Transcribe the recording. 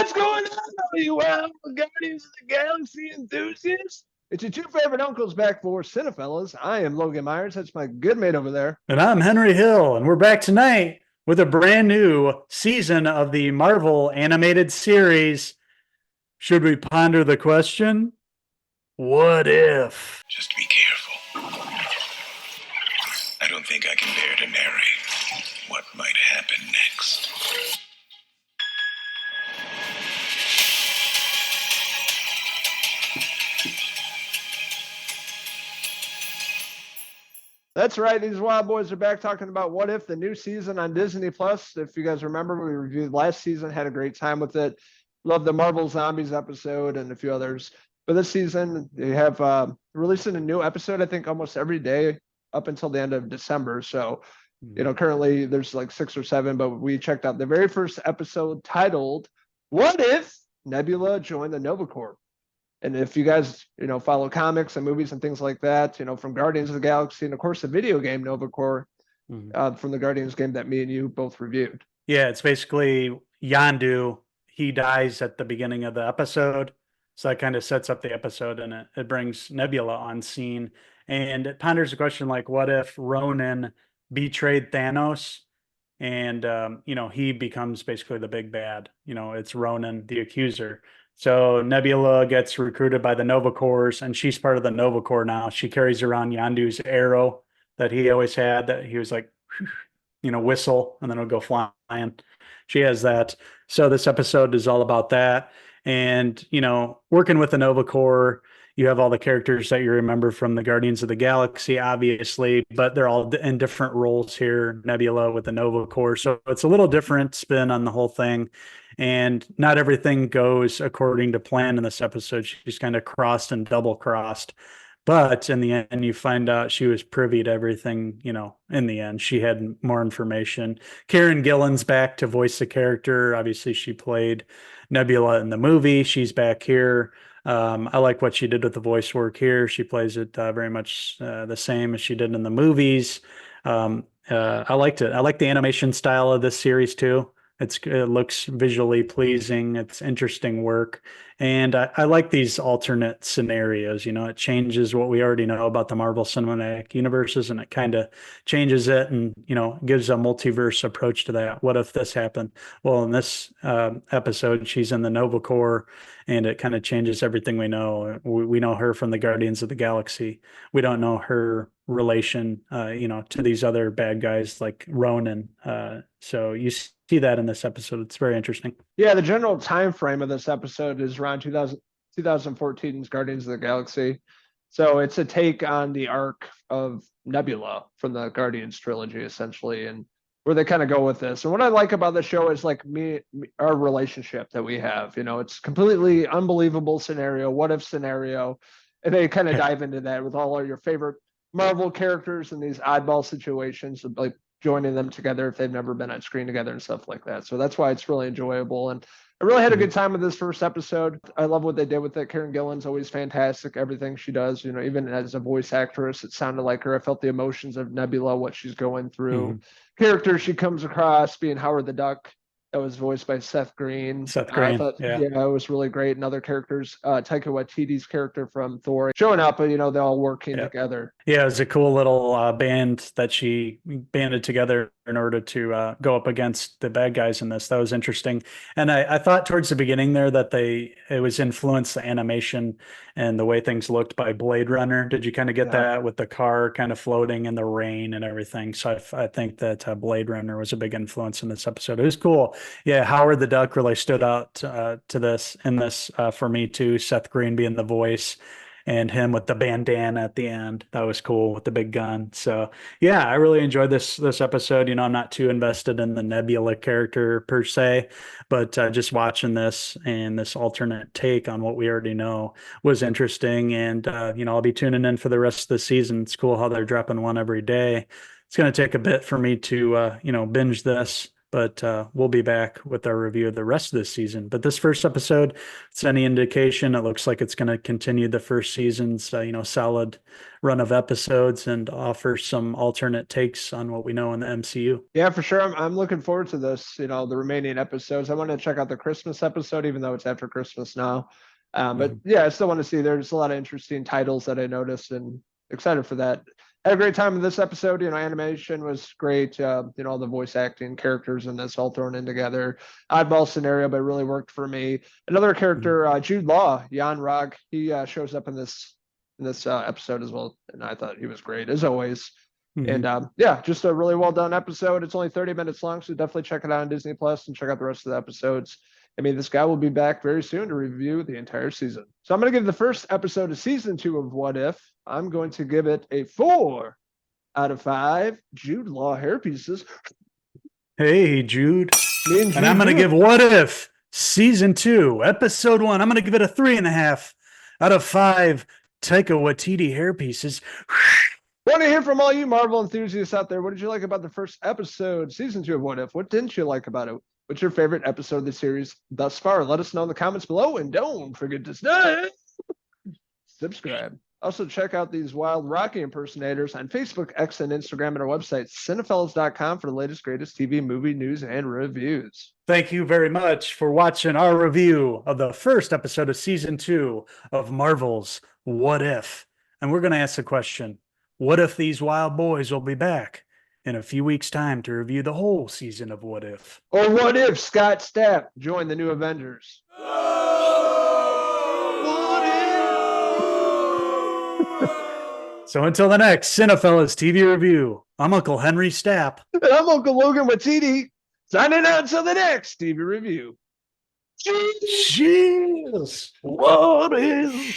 What's going on, all you Guardians of the Galaxy enthusiasts? It's your two favorite uncles back for Cinephellas. I am Logan Myers. That's my good mate over there. And I'm Henry Hill, and we're back tonight with a brand new season of the Marvel animated series. Should we ponder the question? What if? Just be careful. I don't think I can bear to narrate what might happen next. That's right. These Wild Boys are back talking about What If, the new season on Disney Plus. If you guys remember, we reviewed last season, had a great time with it. Love the Marvel Zombies episode and a few others. But this season, they have releasing a new episode, I think, almost every day up until the end of December. So, currently there's like 6 or 7, but we checked out the very first episode titled, What If Nebula Joined the Nova Corps? And if you guys, follow comics and movies and things like that, from Guardians of the Galaxy and of course the video game Nova Corps from the Guardians game that me and you both reviewed. Yeah, it's basically Yondu. He dies at the beginning of the episode. So that kind of sets up the episode, and it brings Nebula on scene. And it ponders the question like, what if Ronan betrayed Thanos? And, he becomes basically the big bad. It's Ronan, the accuser. So Nebula gets recruited by the Nova Corps, and she's part of the Nova Corps now. She carries around Yondu's arrow that he always had, that he was like, whistle, and then it'll go flying. She has that. So this episode is all about that. And, working with the Nova Corps, you have all the characters that you remember from the Guardians of the Galaxy, obviously, but they're all in different roles here. Nebula with the Nova Corps. So it's a little different spin on the whole thing. And not everything goes according to plan in this episode. She's kind of crossed and double crossed. But in the end, you find out she was privy to everything, in the end. She had more information. Karen Gillan's back to voice the character. Obviously, she played Nebula in the movie. She's back here. I like what she did with the voice work here. She plays it very much the same as she did in the movies. I liked it. I like the animation style of this series too. It looks visually pleasing. It's interesting work. And I like these alternate scenarios. It changes what we already know about the Marvel Cinematic Universes, and it kind of changes it and, gives a multiverse approach to that. What if this happened? Well, in this episode, she's in the Nova Corps, and it kind of changes everything we know. We know her from the Guardians of the Galaxy. We don't know her relation, to these other bad guys like Ronan. So you see that in this episode. It's very interesting. Yeah, the general time frame of this episode is around 2014's Guardians of the Galaxy. So it's a take on the arc of Nebula from the Guardians trilogy, essentially, and where they kind of go with this. And what I like about the show is like our relationship that we have. It's completely unbelievable scenario, what if scenario, and they kind of dive into that with all of your favorite Marvel characters in these oddball situations, like joining them together if they've never been on screen together and stuff like that. So that's why it's really enjoyable. And I really had a good time with this first episode. I love what they did with it. Karen Gillan's always fantastic. Everything she does, even as a voice actress, it sounded like her. I felt the emotions of Nebula, what she's going through. Character she comes across being Howard the Duck. That was voiced by Seth Green. I thought, yeah, it was really great. And other characters, Taika Waititi's character from Thor, showing up, but they're all working together. Yeah, it was a cool little band that she banded together in order to go up against the bad guys in this. That was interesting. And I thought towards the beginning there that it was influenced, the animation and the way things looked, by Blade Runner. Did you kind of get that with the car kind of floating in the rain and everything? So I think that Blade Runner was a big influence in this episode. It was cool. Yeah, Howard the Duck really stood out to this for me too. Seth Green being the voice, and him with the bandana at the end. That was cool with the big gun. So yeah, I really enjoyed this episode. I'm not too invested in the Nebula character per se, but just watching this and this alternate take on what we already know was interesting. And I'll be tuning in for the rest of the season. It's cool how they're dropping one every day. It's going to take a bit for me to binge this. But we'll be back with our review of the rest of the season. But this first episode, it's any indication, it looks like it's going to continue the first season's solid run of episodes and offer some alternate takes on what we know in the MCU. Yeah, for sure. I'm looking forward to this. The remaining episodes. I want to check out the Christmas episode, even though it's after Christmas now. But yeah, I still want to see. There's a lot of interesting titles that I noticed, and excited for that. Had a great time in this episode. Animation was great. All the voice acting, characters in this all thrown in together. Oddball scenario, but it really worked for me. Another character, Jude Law, Jan Rog, he shows up in this episode as well, and I thought he was great as always. And yeah, just a really well done episode. It's only 30 minutes long, so definitely check it out on Disney Plus and check out the rest of the episodes. I mean, this guy will be back very soon to review the entire season. So I'm going to give the first episode of season 2 of What If. I'm going to give it a 4 out of 5 Jude Law hair pieces. Hey, Jude. And I'm going to give What If season 2, episode 1. I'm going to give it a 3.5 out of 5 Taika Waititi hair pieces. Want to hear from all you Marvel enthusiasts out there. What did you like about the first episode, season 2 of What If? What didn't you like about it? What's your favorite episode of the series thus far? Let us know in the comments below, and don't forget to subscribe. Also, check out these wild Rocky impersonators on Facebook, X, and Instagram, and our website, Cinephellas.com, for the latest, greatest TV, movie news, and reviews. Thank you very much for watching our review of the first episode of season 2 of Marvel's What If. And we're going to ask the question, what if these wild boys will be back in a few weeks' time to review the whole season of What If? Or what if Scott Stapp joined the new Avengers? So until the next Cinephellas TV review, I'm Uncle Henry Stapp. And I'm Uncle Logan Waititi, signing out until the next TV review. Cheers! What if?